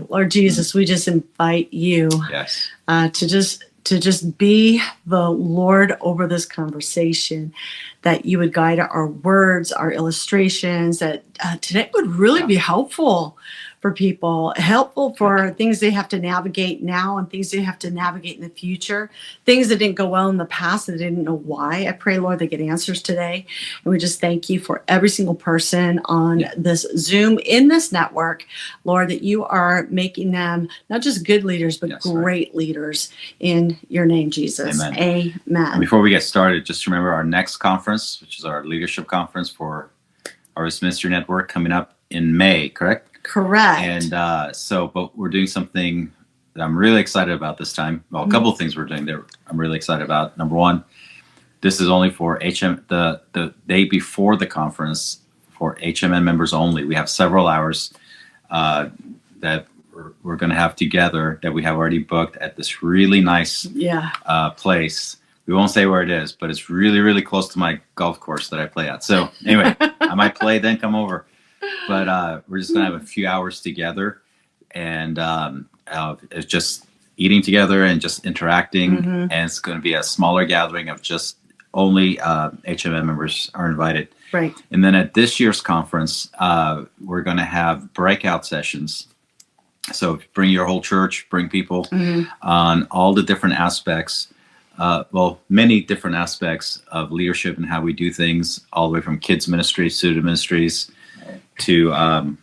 Lord Jesus, we just invite you Yes. To just be the Lord over this conversation, that you would guide our words, our illustrations, that today would really be helpful for people, helpful for things they have to navigate now and things they have to navigate in the future, things that didn't go well in the past that they didn't know why. I pray, Lord, they get answers today. And we just thank you for every single person on this Zoom, in this network, Lord, that you are making them not just good leaders, but great leaders in your name, Jesus. Amen. Amen. And before we get started, just remember our next conference, which is our leadership conference for our Ministry Network, coming up in May, correct? Correct. And but we're doing something that I'm really excited about this time. Well, a couple of things we're doing there I'm really excited about. Number one, this is only for the day before the conference, for HMN members only. We have several hours that we're going to have together that we have already booked at this really nice place. We won't say where it is, but it's really, really close to my golf course that I play at. So anyway, I might play, then come over. But we're just going to have a few hours together, and it's just eating together and just interacting. And it's going to be a smaller gathering of just only HMN members are invited. Right. And then at this year's conference, we're going to have breakout sessions. So bring your whole church, bring people on all the different aspects. Many different aspects of leadership and how we do things, all the way from kids ministries, student ministries, to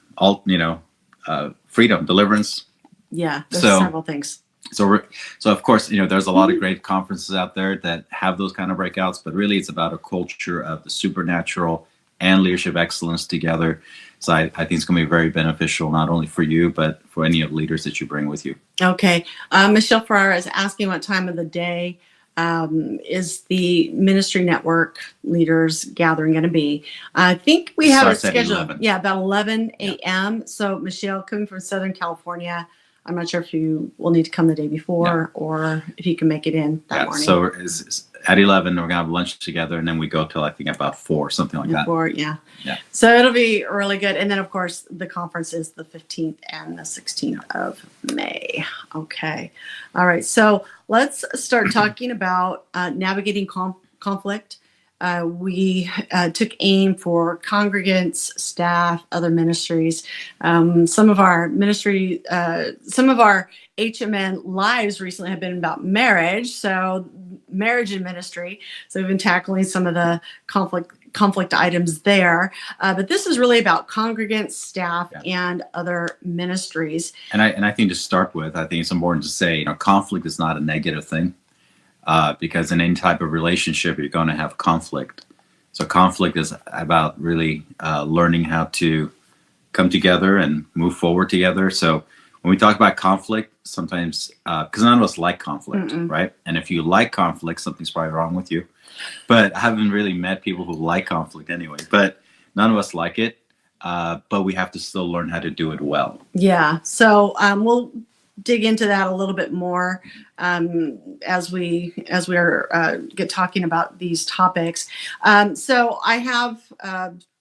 freedom, deliverance. Yeah, there's several things. So of course, there's a lot of great conferences out there that have those kind of breakouts, but really it's about a culture of the supernatural and leadership excellence together. So I think it's going to be very beneficial, not only for you, but for any of the leaders that you bring with you. Okay. Michelle Ferrara is asking what time of the day is the Ministry Network leaders gathering going to be. I think we have it scheduled. About 11 a.m. So Michelle, coming from Southern California, I'm not sure if you will need to come the day before or if you can make it in that morning. So it's at 11, we're going to have lunch together, and then we go till I think about 4, something like that. 4, yeah. So it'll be really good. And then, of course, the conference is the 15th and the 16th of May. Okay. All right. So let's start talking about navigating conflict. We took aim for congregants, staff, other ministries. Some of our HMN lives recently have been about marriage. So marriage and ministry. So we've been tackling some of the conflict items there. But this is really about congregants, staff, and other ministries. And I think to start with, I think it's important to say, conflict is not a negative thing. Because in any type of relationship, you're going to have conflict. So conflict is about really learning how to come together and move forward together. So when we talk about conflict, sometimes, because none of us like conflict, right? And if you like conflict, something's probably wrong with you. But I haven't really met people who like conflict anyway. But none of us like it, but we have to still learn how to do it well. Yeah, so we'll dig into that a little bit more as we are get talking about these topics. So I have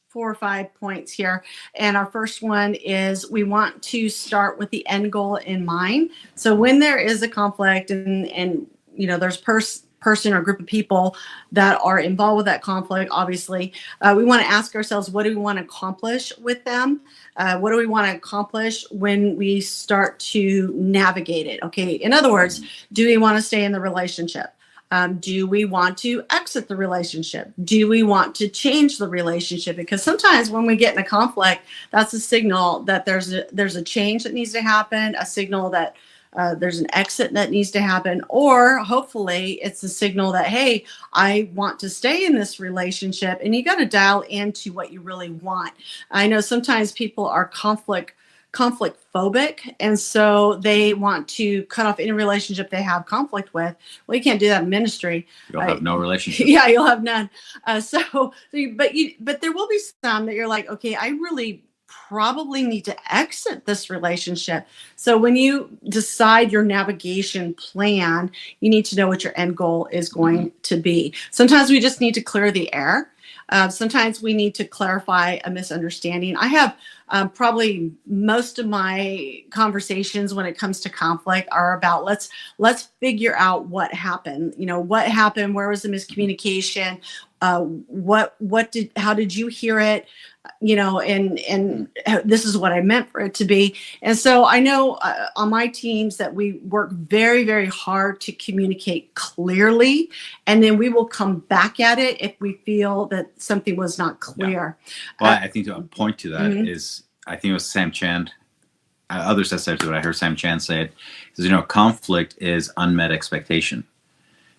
4 or 5 points here, and our first one is we want to start with the end goal in mind. So when there is a conflict and there's person or group of people that are involved with that conflict, obviously, we want to ask ourselves, what do we want to accomplish with them? What do we want to accomplish when we start to navigate it? Okay. In other words, do we want to stay in the relationship? Do we want to exit the relationship? Do we want to change the relationship? Because sometimes when we get in a conflict, that's a signal that there's a change that needs to happen, a signal that there's an exit that needs to happen, or hopefully it's a signal that, hey, I want to stay in this relationship. And you got to dial into what you really want. I know sometimes people are conflict phobic, and so they want to cut off any relationship they have conflict with. Well, you can't do that in ministry. You'll have no relationship. Yeah, you'll have none. But there will be some that you're like, okay, I really probably need to exit this relationship. So when you decide your navigation plan, you need to know what your end goal is going to be. Sometimes we just need to clear the air. Sometimes we need to clarify a misunderstanding. I have Probably most of my conversations when it comes to conflict are about let's figure out what happened. What happened? Where was the miscommunication? How did you hear it? And this is what I meant for it to be. And so I know on my teams that we work very, very hard to communicate clearly, and then we will come back at it if we feel that something was not clear. Well, I think to point to that is, I think it was Sam Chan. Others have said to it. I heard Sam Chan say it. He says, conflict is unmet expectation.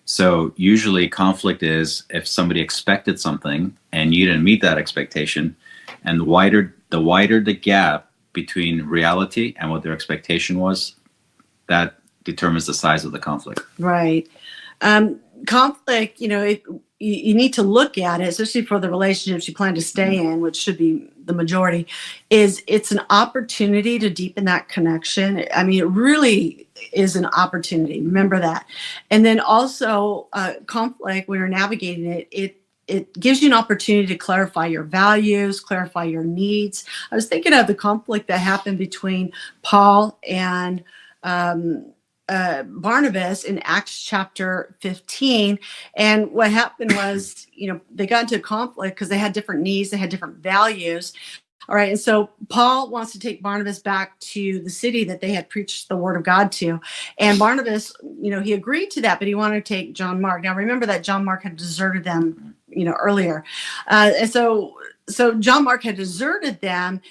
So usually conflict is if somebody expected something and you didn't meet that expectation, and the wider the gap between reality and what their expectation was, that determines the size of the conflict. Right. Conflict, you need to look at it, especially for the relationships you plan to stay in, which should be the majority, it's an opportunity to deepen that connection. I mean, it really is an opportunity. Remember that. And then also conflict, when you're navigating it gives you an opportunity to clarify your values, clarify your needs. I was thinking of the conflict that happened between Paul and Barnabas in Acts chapter 15. And what happened was, they got into a conflict because they had different needs, they had different values. All right. And so Paul wants to take Barnabas back to the city that they had preached the word of God to. And Barnabas, he agreed to that, but he wanted to take John Mark. Now, remember that John Mark had deserted them, earlier. And so John Mark had deserted them.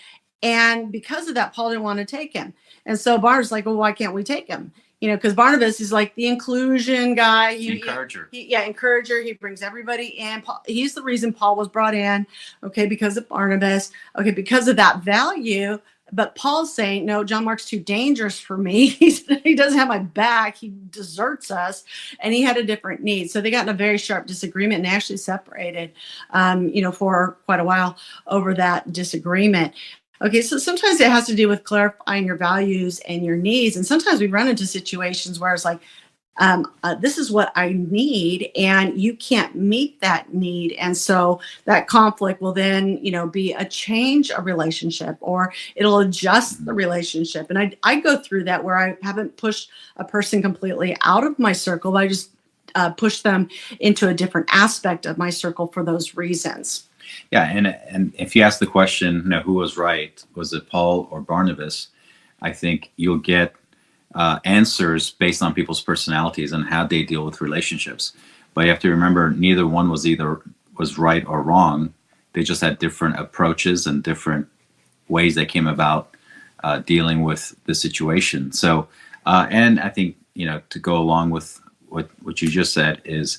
And because of that, Paul didn't want to take him. And so Barnabas was like, well, why can't we take him? Because Barnabas is like the inclusion guy. Encourager. Encourager. He brings everybody in. He's the reason Paul was brought in, because of Barnabas, because of that value. But Paul's saying, no, John Mark's too dangerous for me. He doesn't have my back. He deserts us. And he had a different need. So they got in a very sharp disagreement and actually separated, for quite a while over that disagreement. Okay, so sometimes it has to do with clarifying your values and your needs. And sometimes we run into situations where it's like, this is what I need, and you can't meet that need. And so that conflict will then, be a change of relationship, or it'll adjust the relationship. And I go through that where I haven't pushed a person completely out of my circle, but I just push them into a different aspect of my circle for those reasons. Yeah, and if you ask the question, who was right? Was it Paul or Barnabas? I think you'll get answers based on people's personalities and how they deal with relationships. But you have to remember, neither one was right or wrong. They just had different approaches and different ways they came about dealing with the situation. So, and I think, to go along with what you just said is,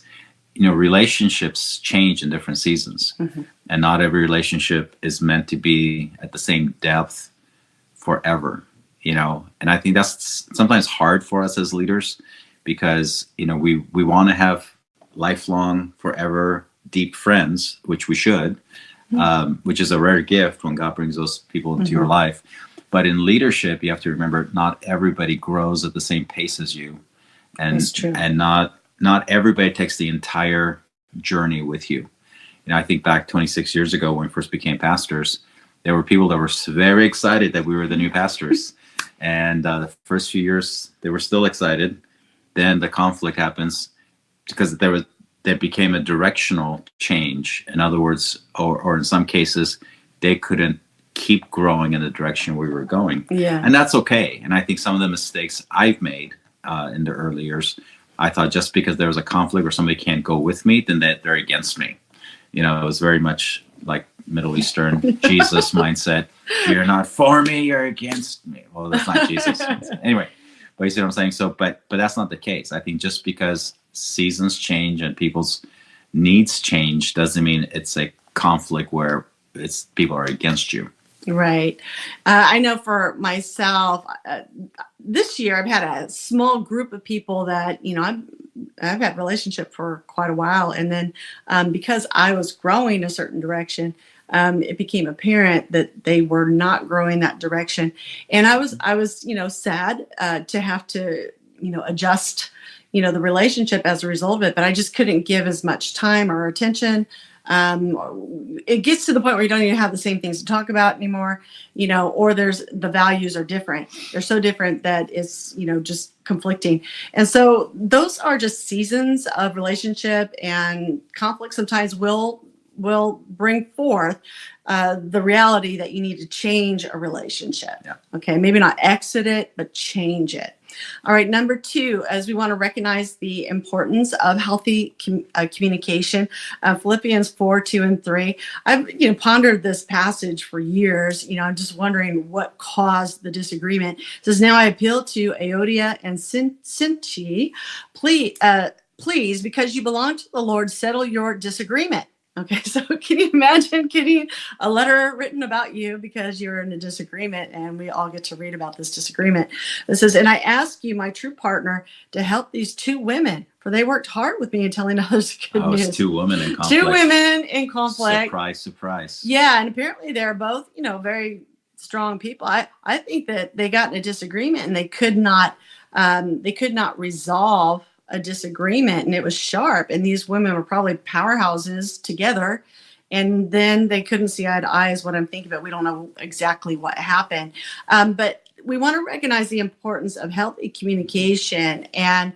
relationships change in different seasons. Mm-hmm. And not every relationship is meant to be at the same depth forever, and I think that's sometimes hard for us as leaders because, we want to have lifelong, forever, deep friends, which we should, which is a rare gift when God brings those people into your life. But in leadership, you have to remember not everybody grows at the same pace as you. And, that's true. And not everybody takes the entire journey with you. I think back 26 years ago when we first became pastors, there were people that were very excited that we were the new pastors. And the first few years, they were still excited. Then the conflict happens because there became a directional change. In other words, or in some cases, they couldn't keep growing in the direction we were going. Yeah. And that's okay. And I think some of the mistakes I've made in the early years, I thought just because there was a conflict or somebody can't go with me, then they're against me. It was very much like Middle Eastern Jesus mindset. You're not for me, you're against me. Well, that's not Jesus. Anyway, but you see what I'm saying? So, but that's not the case. I think just because seasons change and people's needs change doesn't mean it's a conflict where people are against you. Right. I know for myself, this year I've had a small group of people that, I've had relationship for quite a while. And then because I was growing a certain direction, it became apparent that they were not growing that direction. And I was sad to have to, adjust, the relationship as a result of it. But I just couldn't give as much time or attention it gets to the point where you don't even have the same things to talk about anymore, or the values are different. They're so different that it's, just conflicting. And so those are just seasons of relationship, and conflict sometimes will bring forth the reality that you need to change a relationship. Yeah. Okay, maybe not exit it, but change it. All right, number 2, as we want to recognize the importance of healthy communication, Philippians 4:2 and 3. I've pondered this passage for years. I'm just wondering what caused the disagreement. It says, "Now I appeal to Euodia and Syntyche, please, because you belong to the Lord, settle your disagreement." Okay, so can you imagine getting a letter written about you because you're in a disagreement, and we all get to read about this disagreement? It says, "And I ask you, my true partner, to help these 2 women, for they worked hard with me in telling others good news." It's 2 women in conflict. 2 women in conflict. Surprise, surprise. Yeah, and apparently they're both, very strong people. I think that they got in a disagreement and they could not resolve a disagreement, and it was sharp, and these women were probably powerhouses together, and then they couldn't see eye to eye is what I'm thinking, but we don't know exactly what happened. But we want to recognize the importance of healthy communication and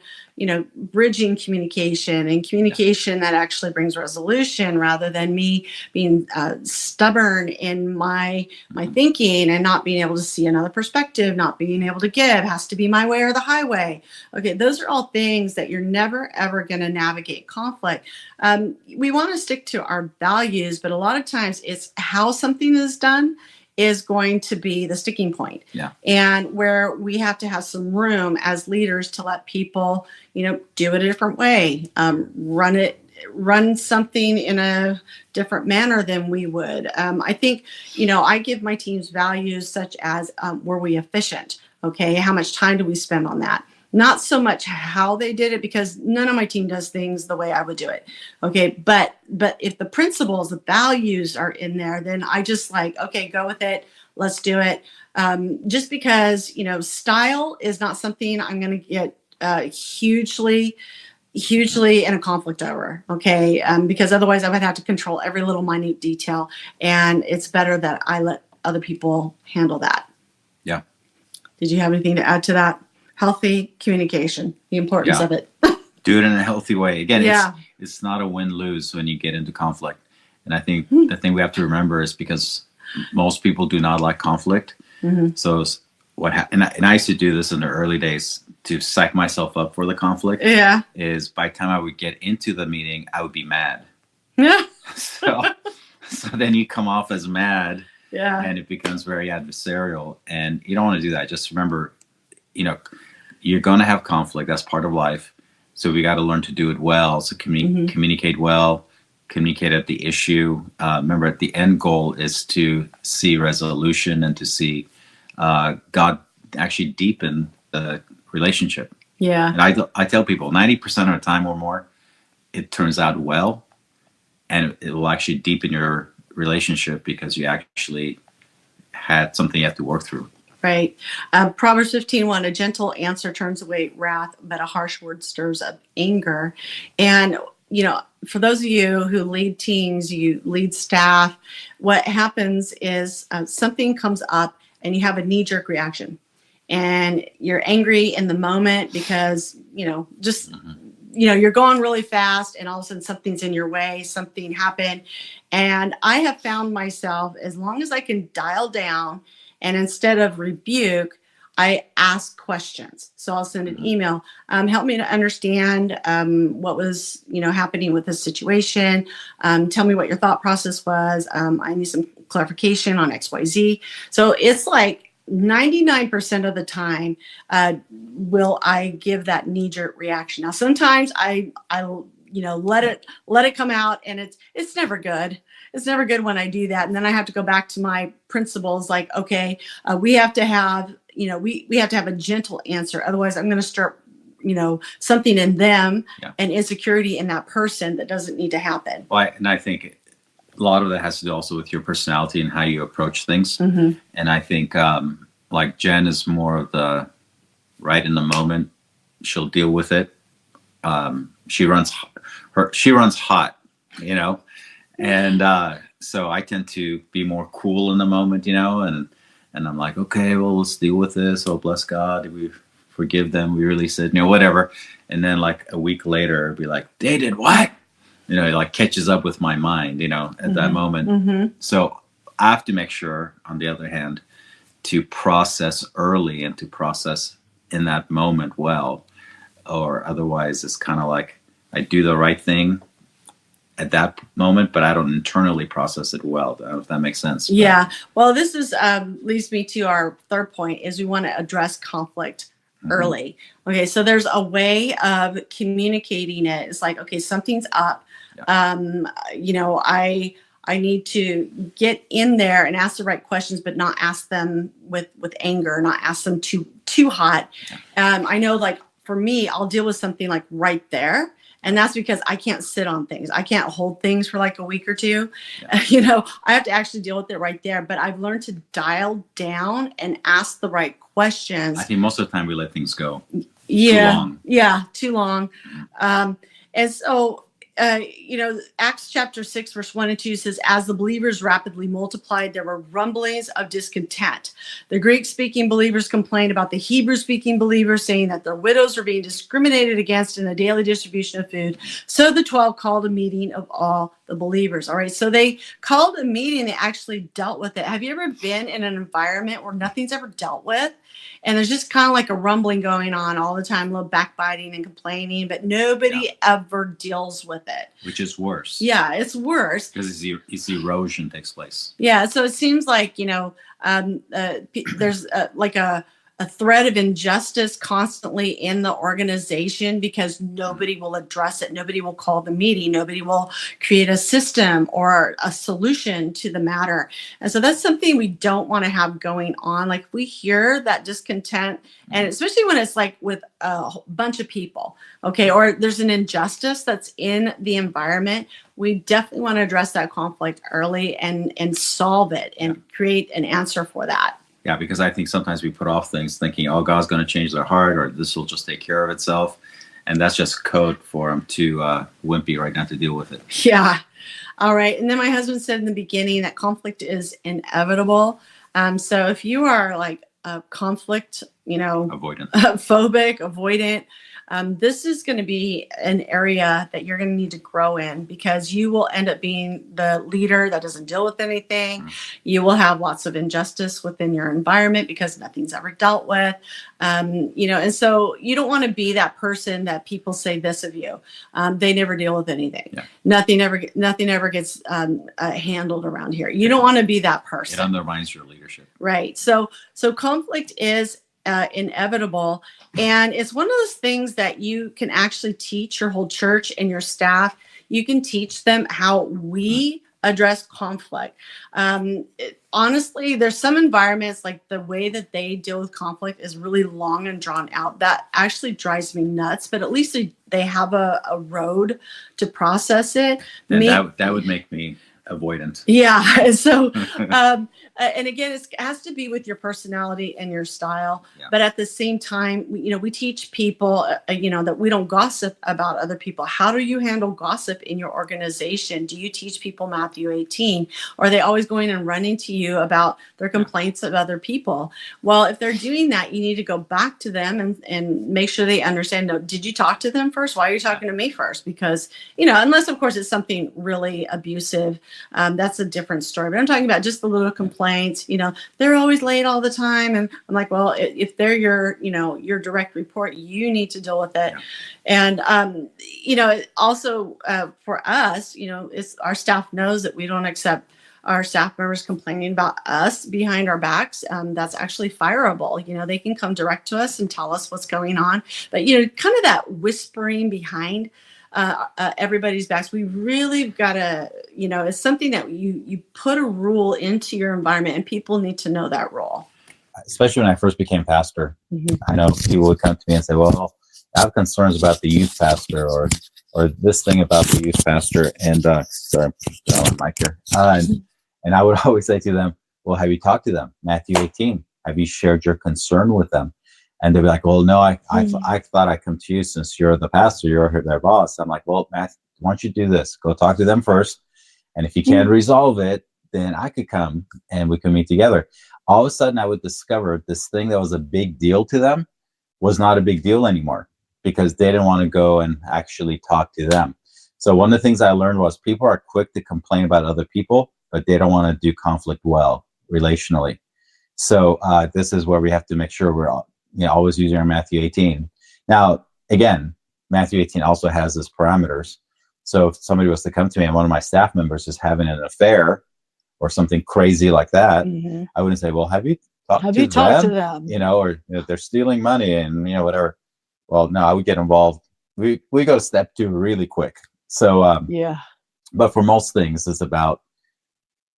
bridging communication, and communication that actually brings resolution, rather than me being stubborn in my thinking and not being able to see another perspective, not being able to give, has to be my way or the highway. Okay, those are all things that you're never, ever going to navigate conflict. We want to stick to our values, but a lot of times it's how something is done is going to be the sticking point. Yeah. And where we have to have some room as leaders to let people, do it a different way, run something in a different manner than we would. I think, I give my teams values such as, were we efficient? Okay. How much time do we spend on that? Not so much how they did it, because none of my team does things the way I would do it. Okay. But if the principles, the values are in there, then I just okay, go with it. Let's do it. Just because, style is not something I'm going to get hugely in a conflict over. Okay. Because otherwise I would have to control every little minute detail, and it's better that I let other people handle that. Yeah. Did you have anything to add to that? Healthy communication, the importance of it. Do it in a healthy way. Again, Yeah. it's not a win-lose when you get into conflict. And I think the thing we have to remember is, because most people do not like conflict. Mm-hmm. So and I used to do this in the early days to psych myself up for the conflict. Yeah. Is by the time I would get into the meeting, I would be mad. Yeah. So then you come off as mad. Yeah. And it becomes very adversarial. And you don't want to do that. Just remember, you're going to have conflict. That's part of life. So we got to learn to do it well. So communicate well, communicate at the issue. Remember, at the end goal is to see resolution and to see God actually deepen the relationship. Yeah. And I tell people 90% of the time or more, it turns out well, and it will actually deepen your relationship because you actually had something you have to work through. Right. Proverbs 15:1, a gentle answer turns away wrath, but a harsh word stirs up anger. And, for those of you who lead teams, you lead staff, what happens is something comes up and you have a knee-jerk reaction. And you're angry in the moment because, you're going really fast, and all of a sudden something's in your way, something happened. And I have found myself, as long as I can dial down, and instead of rebuke, I ask questions. So I'll send an email. Help me to understand what was, happening with this situation. Tell me what your thought process was. I need some clarification on XYZ. So it's 99% of the time will I give that knee-jerk reaction. Now, sometimes I let it come out, and it's never good. It's never good when I do that. And then I have to go back to my principles, okay, we have to have, we have to have a gentle answer. Otherwise I'm going to start, something in them and insecurity in that person that doesn't need to happen. Well, and I think a lot of that has to do also with your personality and how you approach things. Mm-hmm. And I think Jen is more of the right in the moment. She'll deal with it. She runs hot, And so I tend to be more cool in the moment, and I'm like, okay, well, let's deal with this. Oh, bless God, we forgive them. We release it, whatever. And then like a week later, it'd be like, they did what? It like catches up with my mind, at that moment. So I have to make sure, on the other hand, to process early and to process in that moment well, or otherwise it's kind of like I do the right thing at that moment, but I don't internally process it well. I don't know if that makes sense. Yeah. Well, this is leads me to our third point is we want to address conflict early. Okay. So there's a way of communicating it. It's like, okay, something's up. Yeah. I need to get in there and ask the right questions, but not ask them with anger, not ask them too hot. I know, like for me, I'll deal with something like right there. And that's because I can't sit on things. I can't hold things for like a week or two. Yeah. I have to actually deal with it right there. But I've learned to dial down and ask the right questions. I think most of the time we let things go. Yeah. Too long. Yeah. Too long. And so, Acts chapter 6, verse 1 and 2 says, as the believers rapidly multiplied, there were rumblings of discontent. The Greek-speaking believers complained about the Hebrew-speaking believers, saying that their widows were being discriminated against in the daily distribution of food. So the 12 called a meeting of all the believers. All right. So they called a meeting. They actually dealt with it. Have you ever been in an environment where nothing's ever dealt with? And there's just kind of like a rumbling going on all the time, a little backbiting and complaining, but nobody ever deals with it. Which is worse. Yeah, it's worse. Because it's erosion takes place. Yeah, so it seems like, there's like a threat of injustice constantly in the organization because nobody will address it. Nobody will call the meeting. Nobody will create a system or a solution to the matter. And so that's something we don't want to have going on. Like we hear that discontent, and especially when it's like with a bunch of people, okay, or there's an injustice that's in the environment, we definitely want to address that conflict early and solve it and create an answer for that. Yeah, because I think sometimes we put off things thinking, oh, God's going to change their heart or this will just take care of itself. And that's just code for them to wimpy right now to deal with it. Yeah. All right. And then my husband said in the beginning that conflict is inevitable. So if you are like a conflict, avoidant, avoidant, this is going to be an area that you're going to need to grow in because you will end up being the leader that doesn't deal with anything. You will have lots of injustice within your environment because nothing's ever dealt with. And so you don't want to be that person that people say this of you. They never deal with anything. Yeah. Nothing ever gets handled around here. You don't want to be that person. It undermines your leadership. Right. So conflict is inevitable. And it's one of those things that you can actually teach your whole church and your staff. You can teach them how we address conflict. Honestly, there's some environments like the way that they deal with conflict is really long and drawn out. That actually drives me nuts, but at least they have a road to process it. And that would make me avoidant. Yeah. So, and again, it has to be with your personality and your style. Yeah. But at the same time, we teach people, that we don't gossip about other people. How do you handle gossip in your organization? Do you teach people Matthew 18? Or are they always going and running to you about their complaints of other people? Well, if they're doing that, you need to go back to them and make sure they understand, no, did you talk to them first? Why are you talking to me first? Because, unless, of course, it's something really abusive, that's a different story. But I'm talking about just the little complaints, they're always late all the time. And I'm like, well, if they're your direct report, you need to deal with it. Yeah. And, also for us, it's our staff knows that we don't accept our staff members complaining about us behind our backs. That's actually fireable. They can come direct to us and tell us what's going on. But, kind of that whispering behind everybody's backs. We really got to, it's something that you put a rule into your environment and people need to know that rule. Especially when I first became pastor, I know people would come to me and say, well, I have concerns about the youth pastor or this thing about the youth pastor. And sorry, I'm mic here. And I would always say to them, well, have you talked to them? Matthew 18, have you shared your concern with them? And they'll be like, well, no, I thought I'd come to you since you're the pastor, you're their boss. I'm like, well, Matt, why don't you do this? Go talk to them first. And if you can't resolve it, then I could come and we can meet together. All of a sudden, I would discover this thing that was a big deal to them was not a big deal anymore because they didn't want to go and actually talk to them. So one of the things I learned was people are quick to complain about other people, but they don't want to do conflict well relationally. So this is where we have to make sure we're always using our Matthew 18. Now, again, Matthew 18 also has its parameters. So if somebody was to come to me and one of my staff members is having an affair or something crazy like that, I wouldn't say, well, have you talked to them? Or if they're stealing money and, whatever. Well, no, I would get involved. We go to step 2 really quick. So, but for most things, it's about,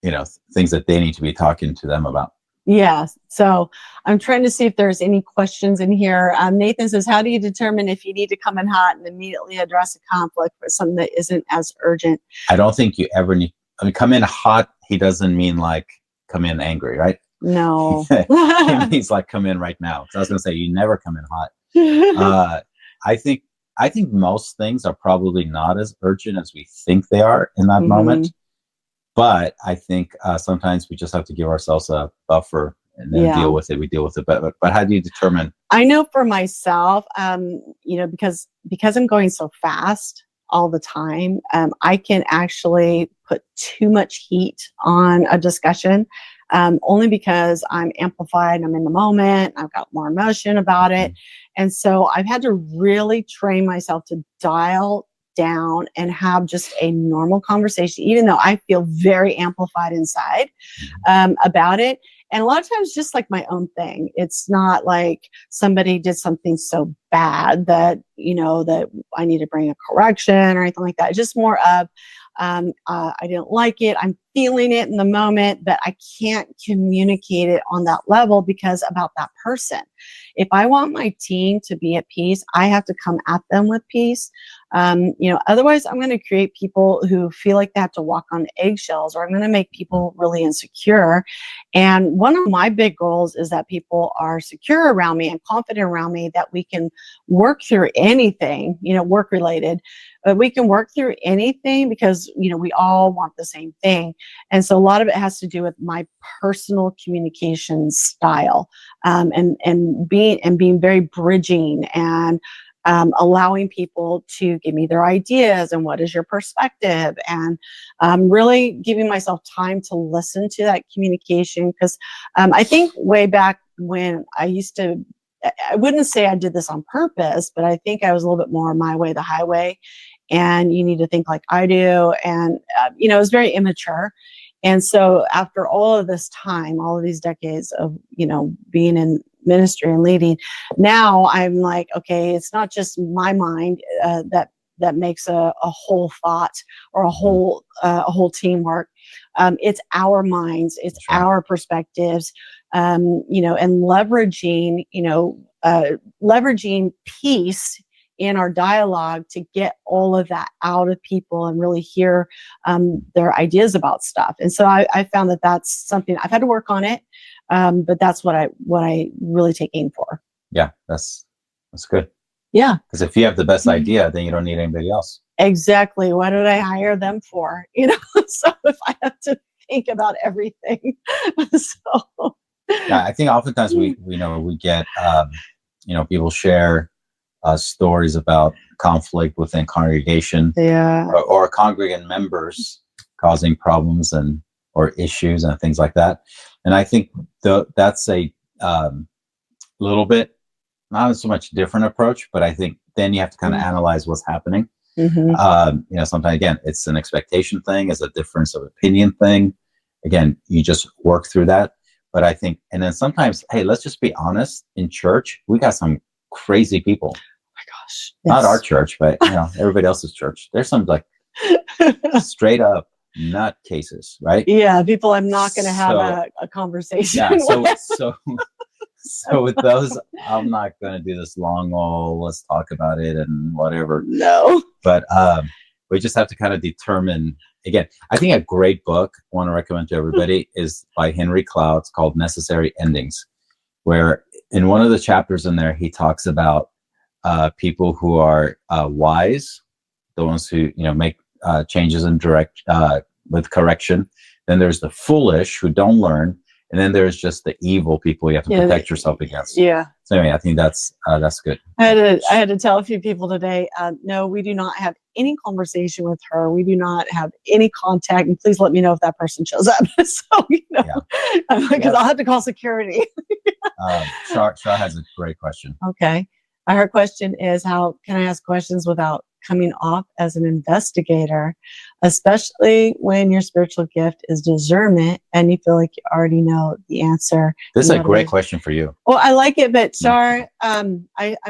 things that they need to be talking to them about. Yeah. So I'm trying to see if there's any questions in here. Nathan says, how do you determine if you need to come in hot and immediately address a conflict for something that isn't as urgent? I don't think you ever need, come in hot. He doesn't mean like come in angry, right? No. He means like come in right now. So I was going to say, you never come in hot. I think most things are probably not as urgent as we think they are in that moment. But I think sometimes we just have to give ourselves a buffer and then deal with it. We deal with it. But how do you determine? I know for myself, because I'm going so fast all the time, I can actually put too much heat on a discussion, only because I'm amplified. I'm in the moment. I've got more emotion about it. And so I've had to really train myself to dial down and have just a normal conversation, even though I feel very amplified inside about it. And a lot of times just like my own thing. It's not like somebody did something so bad that, that I need to bring a correction or anything like that. It's just more of, I didn't like it. I'm feeling it in the moment, but I can't communicate it on that level because about that person. If I want my team to be at peace, I have to come at them with peace. Otherwise I'm going to create people who feel like they have to walk on eggshells, or I'm going to make people really insecure. And one of my big goals is that people are secure around me and confident around me, that we can work through anything, work related, but we can work through anything because, we all want the same thing. And so a lot of it has to do with my personal communication style, and being very bridging and allowing people to give me their ideas and what is your perspective, and really giving myself time to listen to that communication. Because I think way back when I wouldn't say I did this on purpose, but I think I was a little bit more my way, the highway, and you need to think like I do. And, it was very immature. And so after all of this time, all of these decades of, being in ministry and leading, now I'm like, okay, it's not just my mind that makes a whole thought or a whole teamwork. It's our minds, it's our perspectives, and leveraging peace in our dialogue to get all of that out of people and really hear their ideas about stuff. And so I found that that's something I've had to work on it, but that's what I really take aim for. Yeah, that's good. Yeah, because if you have the best idea, then you don't need anybody else. Exactly. What did I hire them for? So if I have to think about everything, so yeah, I think oftentimes we get people share stories about conflict within congregation, or congregant members causing problems or issues and things like that. And I think that's a little bit, not so much different approach, but I think then you have to kind of analyze what's happening. Sometimes again, it's an expectation thing, it's a difference of opinion thing. Again, you just work through that. But I think, and then sometimes, hey, let's just be honest. In church, we got some crazy people. Gosh, not our church, but everybody else's church. There's some like straight up nut cases, right? Yeah, people I'm not going to have a conversation. Yeah, with. so with those, I'm not going to do this long. Oh, let's talk about it and whatever. No, but we just have to kind of determine. Again, I think a great book I want to recommend to everybody is by Henry Cloud. It's called Necessary Endings, where in one of the chapters in there, he talks about people who are wise, the ones who make changes in with correction. Then there's the foolish who don't learn. And then there's just the evil people you have to protect yourself against. Yeah. So anyway, I think that's good. I had to tell a few people today, no, we do not have any conversation with her. We do not have any contact. And please let me know if that person shows up. So, because I'll have to call security. Shar has a great question. Okay. Her question is, how can I ask questions without coming off as an investigator, especially when your spiritual gift is discernment and you feel like you already know the answer? This is a great question for you. Well, I like it, but Shar, I'm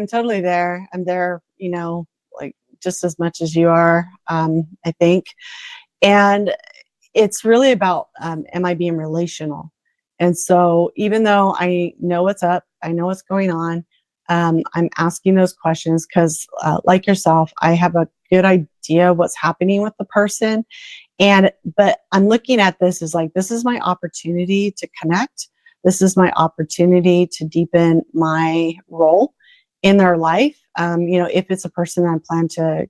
totally there. I'm there, like just as much as you are, I think. And it's really about, am I being relational? And so even though I know what's up, I know what's going on, I'm asking those questions because, like yourself, I have a good idea of what's happening with the person. But I'm looking at this as like, this is my opportunity to connect. This is my opportunity to deepen my role in their life. If it's a person that I plan to,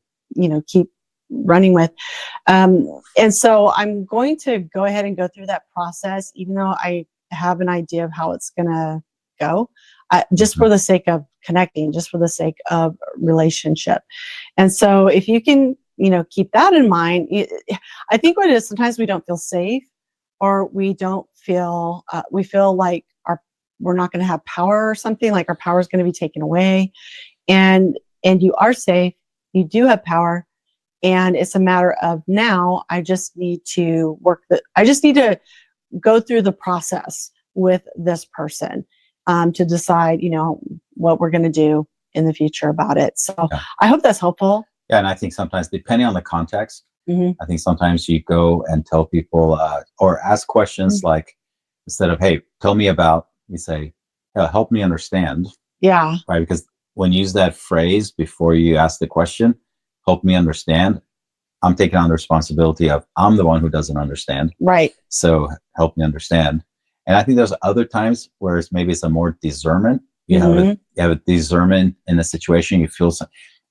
keep running with. And so I'm going to go ahead and go through that process, even though I have an idea of how it's going to go. Just for the sake of connecting, just for the sake of relationship. And so if you can, keep that in mind, I think what it is, sometimes we don't feel safe, or we don't feel, we feel like we're not going to have power or something, like our power is going to be taken away. And you are safe, you do have power. And it's a matter of now, I just need to go through the process with this person. To decide, what we're going to do in the future about it. So I hope that's helpful. Yeah. And I think sometimes, depending on the context, Mm-hmm. I think sometimes you go and tell people or ask questions like, instead of, hey, tell me about, you say, help me understand. Yeah. Right. Because when you use that phrase before you ask the question, help me understand, I'm taking on the responsibility of, I'm the one who doesn't understand. Right. So help me understand. And I think there's other times where it's a more discernment. You have a discernment in a situation. You feel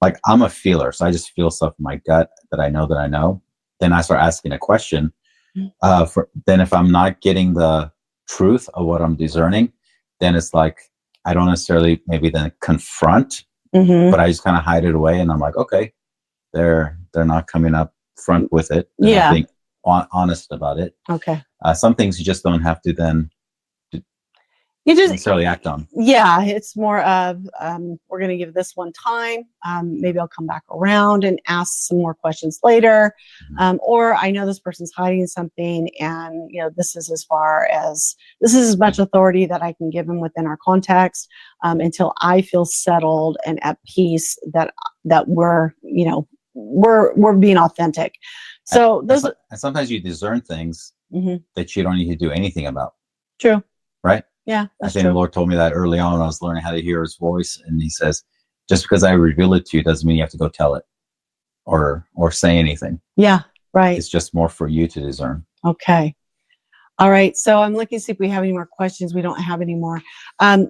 like I'm a feeler. So I just feel stuff in my gut that I know. Then I start asking a question. Then if I'm not getting the truth of what I'm discerning, then it's like, I don't necessarily maybe then confront, but I just kind of hide it away. And I'm like, okay, they're not coming up front with it. And I think honest about it. Okay. Some things you just don't have to then necessarily act on. Yeah, it's more of we're going to give this one time. Maybe I'll come back around and ask some more questions later. Or I know this person's hiding something, and this is as much authority that I can give them within our context until I feel settled and at peace that we're being authentic. So and sometimes you discern things that you don't need to do anything about. True. Right? Yeah. I think the Lord told me that early on when I was learning how to hear his voice. And he says, just because I reveal it to you doesn't mean you have to go tell it or say anything. Yeah. Right. It's just more for you to discern. Okay. All right. So I'm looking to see if we have any more questions. We don't have any more.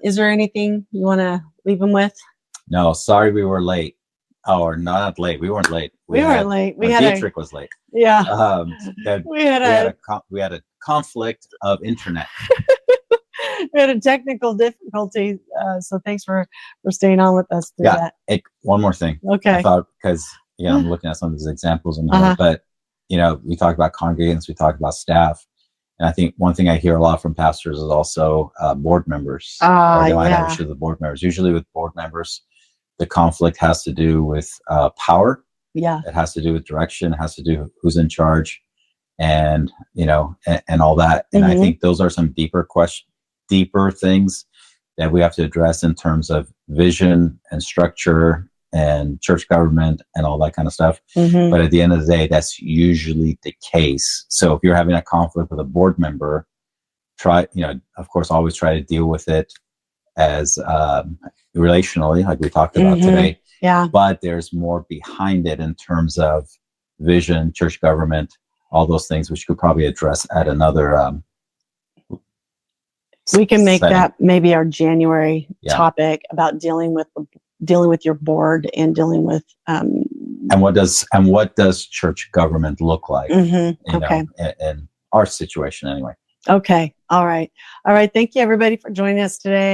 Is there anything you want to leave them with? No, sorry we were late. Oh, or not late. We weren't late. We weren't late. Dietrich was late. Yeah. We had a conflict of internet. We had a technical difficulty. So thanks for staying on with us through that. One more thing. Okay. I thought, because I'm looking at some of these examples in here, but we talk about congregants, we talk about staff. And I think one thing I hear a lot from pastors is also board members. They might have issues with board members. Usually with board members, the conflict has to do with power. Yeah. It has to do with direction. It has to do with who's in charge, and and all that. And I think those are some deeper things that we have to address in terms of vision and structure and church government and all that kind of stuff. But at the end of the day, that's usually the case. So if you're having a conflict with a board member, of course, always try to deal with it as relationally, like we talked about today. Yeah. But there's more behind it in terms of vision, church government, all those things, which could probably address at another we can make setting. that maybe our January topic about dealing with your board and dealing with and what does church government look like? Mhm. You Okay. know, in our situation anyway. Okay. All right. All right. Thank you, everybody, for joining us today.